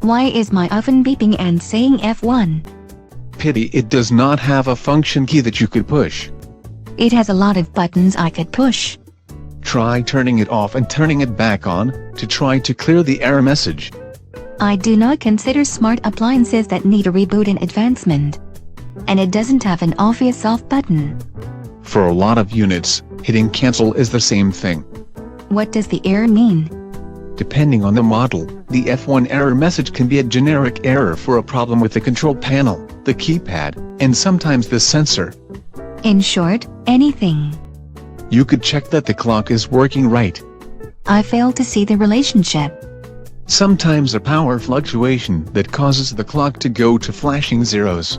Why is my oven beeping and saying F1? Pity it does not have a function key that you could push. It has a lot of buttons I could push. Try turning it off and turning it back on, to try to clear the error message. I do not consider smart appliances that need a reboot an advancement. And it doesn't have an obvious off button. For a lot of units, hitting cancel is the same thing. What does the error mean? Depending on the model, the F1 error message can be a generic error for a problem with the control panel, the keypad, and sometimes the sensor. In short, anything. You could check that the clock is working right. I fail to see the relationship. Sometimes a power fluctuation that causes the clock to go to flashing zeros,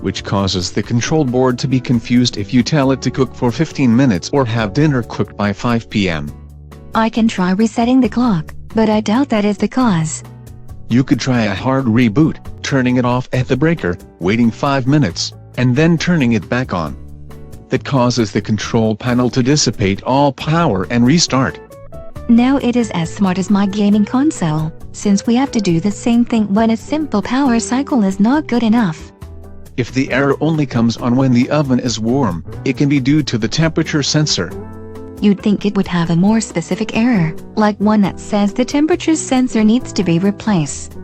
which causes the control board to be confused if you tell it to cook for 15 minutes or have dinner cooked by 5 p.m. I can try resetting the clock, but I doubt that is the cause. You could try a hard reboot, turning it off at the breaker, waiting 5 minutes, and then turning it back on. That causes the control panel to dissipate all power and restart. Now it is as smart as my gaming console, since we have to do the same thing when a simple power cycle is not good enough. If the error only comes on when the oven is warm, it can be due to the temperature sensor. You'd think it would have a more specific error, like one that says the temperature sensor needs to be replaced.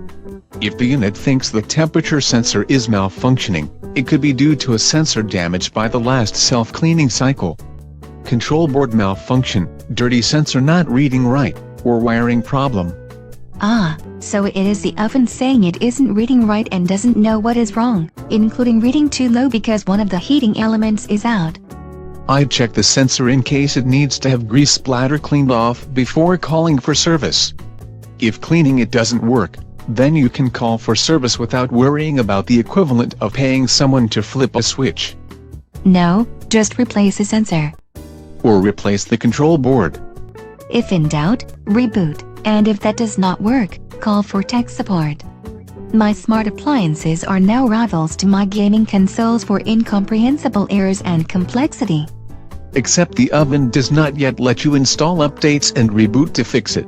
If the unit thinks the temperature sensor is malfunctioning, it could be due to a sensor damaged by the last self-cleaning cycle. Control board malfunction, dirty sensor not reading right, or wiring problem. Ah, so it is the oven saying it isn't reading right and doesn't know what is wrong, including reading too low because one of the heating elements is out. I'd check the sensor in case it needs to have grease splatter cleaned off before calling for service. If cleaning it doesn't work, then you can call for service without worrying about the equivalent of paying someone to flip a switch. No, just replace the sensor. Or replace the control board. If in doubt, reboot, and if that does not work, call for tech support. My smart appliances are now rivals to my gaming consoles for incomprehensible errors and complexity. Except the oven does not yet let you install updates and reboot to fix it.